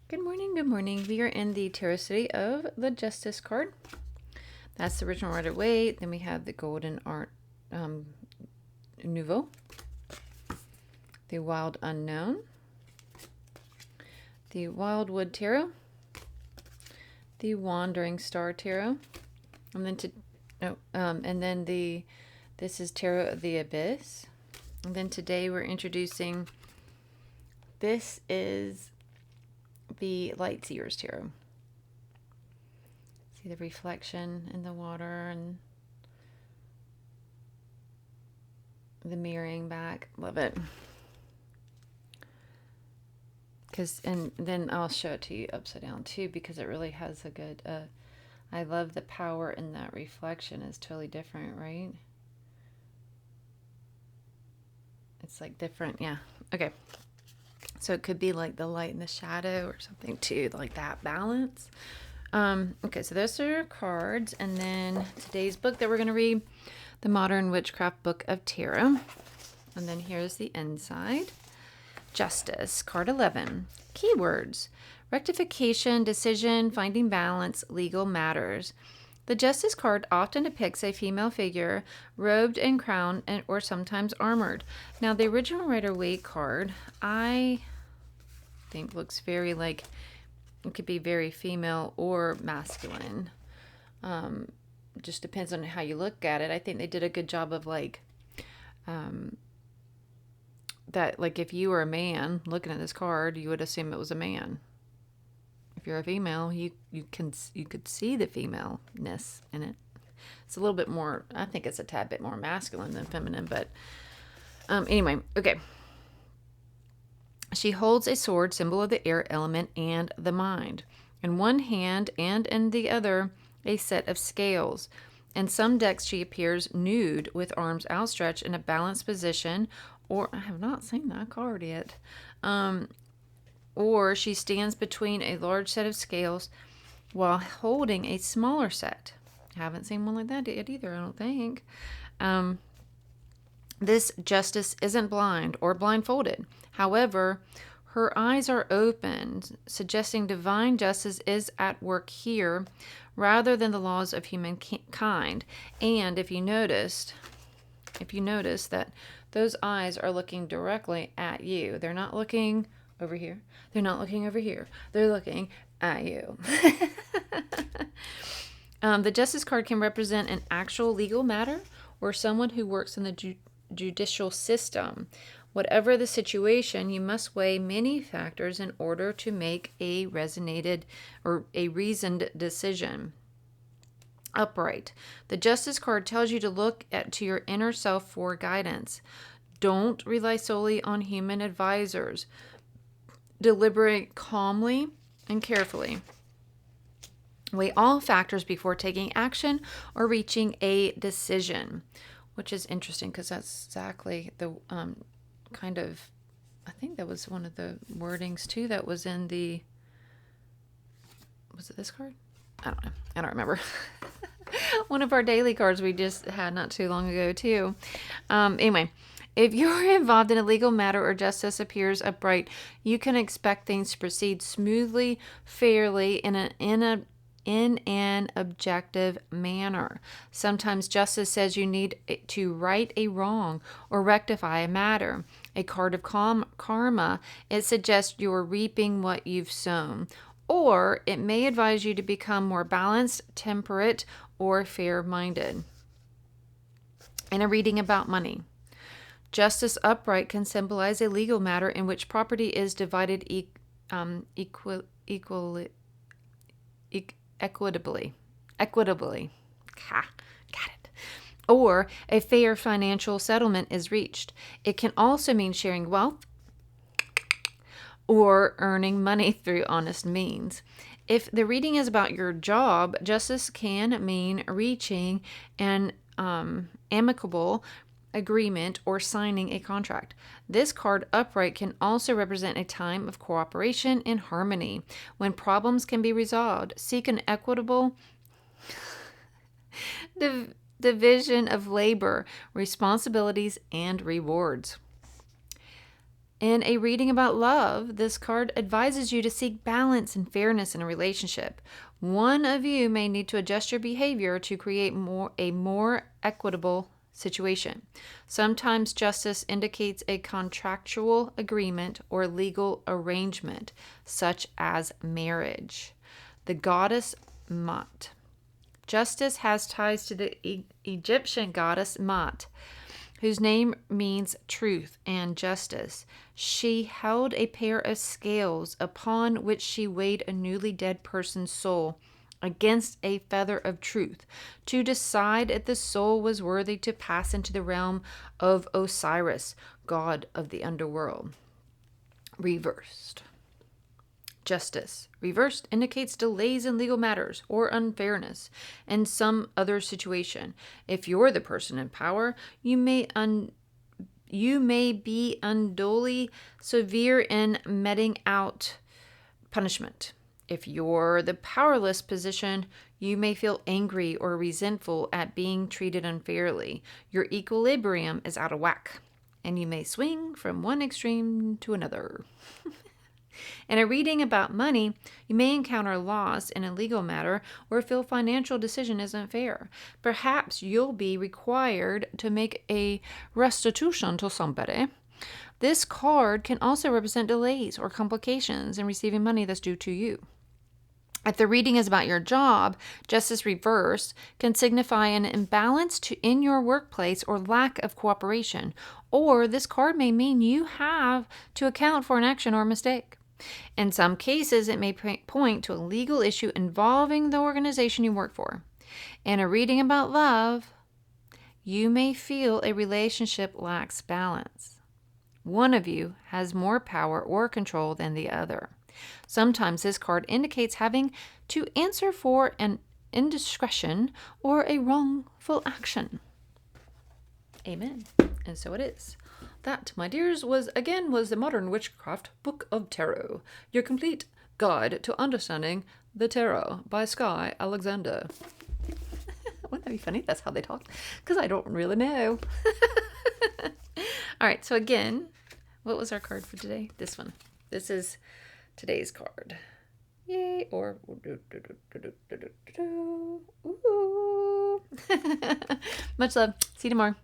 Good morning, good morning. We are in the Tarot City of the Justice card. That's the original Rider Waite. Then we have the Golden Art Nouveau, the Wild Unknown, the Wildwood Tarot, the Wandering Star Tarot, and then this is Tarot of the Abyss. And then today we're introducing, this is the Lightseers Tarot. See the reflection in the water and the mirroring back. Love it. And then I'll show it to you upside down too, because it really has a good, I love the power in that reflection. It's totally different, right? It's like different. Yeah. Okay. So it could be like the light and the shadow or something too, like that balance. Okay, so those are your cards. And then today's book that we're going to read, the Modern Witchcraft Book of Tarot. And then here's the inside. Justice, card 11. Keywords: rectification, decision, finding balance, legal matters. The Justice card often depicts a female figure, robed and crowned, or sometimes armored. Now, the original Rider-Waite card, I think looks very like, it could be very female or masculine. Just depends on how you look at it. I think they did a good job of like, that, like if you were a man looking at this card, you would assume it was a man. If you're a female, you could see the femaleness in it. It's a little bit more, I think it's a tad bit more masculine than feminine, but anyway, okay. She holds a sword, symbol of the air element and the mind. In one hand and in the other, a set of scales. In some decks, she appears nude with arms outstretched in a balanced position, or I have not seen that card yet. Or she stands between a large set of scales while holding a smaller set. I haven't seen one like that yet either, I don't think. This Justice isn't blind or blindfolded. However, her eyes are open, suggesting divine justice is at work here rather than the laws of humankind. And if you notice that those eyes are looking directly at you. They're not looking over here. They're not looking over here. They're looking at you. The Justice card can represent an actual legal matter or someone who works in the judicial system. Whatever the situation, you must weigh many factors in order to make a reasoned decision. Upright. The Justice card tells you to look to your inner self for guidance. Don't rely solely on human advisors. Deliberate calmly and carefully. Weigh all factors before taking action or reaching a decision, which is interesting because that's exactly the kind of, I think that was one of the wordings too that was in the, was it this card? I don't know. I don't remember. One of our daily cards we just had not too long ago too. Anyway, if you're involved in a legal matter or justice appears upright, you can expect things to proceed smoothly, fairly, in an objective manner. Sometimes justice says you need to right a wrong or rectify a matter. A card of karma, it suggests you're reaping what you've sown. Or it may advise you to become more balanced, temperate, or fair-minded. In a reading about money, Justice upright can symbolize a legal matter in which property is divided equitably. Ha, got it. Or a fair financial settlement is reached. It can also mean sharing wealth or earning money through honest means. If the reading is about your job, justice can mean reaching an amicable agreement or signing a contract. This card upright can also represent a time of cooperation and harmony when problems can be resolved. Seek an equitable division of labor, responsibilities, and rewards. In a reading about love, this card advises you to seek balance and fairness in a relationship. One of you may need to adjust your behavior to create a more equitable situation. Sometimes justice indicates a contractual agreement or legal arrangement, such as marriage. The goddess Mat. Justice has ties to the Egyptian goddess Mat, whose name means truth and justice. She held a pair of scales upon which she weighed a newly dead person's soul against a feather of truth to decide if the soul was worthy to pass into the realm of Osiris, god of the underworld. Reversed. Justice. Reversed indicates delays in legal matters or unfairness in some other situation. If you're the person in power, you may be unduly severe in meting out punishment. If you're the powerless position, you may feel angry or resentful at being treated unfairly. Your equilibrium is out of whack, and you may swing from one extreme to another. In a reading about money, you may encounter loss in a legal matter or feel financial decision isn't fair. Perhaps you'll be required to make a restitution to somebody. This card can also represent delays or complications in receiving money that's due to you. If the reading is about your job, justice reversed can signify an imbalance in your workplace or lack of cooperation. Or this card may mean you have to account for an action or mistake. In some cases, it may point to a legal issue involving the organization you work for. In a reading about love, you may feel a relationship lacks balance. One of you has more power or control than the other. Sometimes this card indicates having to answer for an indiscretion or a wrongful action. Amen. And so it is. That, my dears, was the Modern Witchcraft Book of Tarot, your complete guide to understanding the tarot by Sky Alexander. Wouldn't that be funny? That's how they talk. Because I don't really know. All right, so again, what was our card for today? This one. This is today's card. Yay! Or ooh. Much love. See you tomorrow.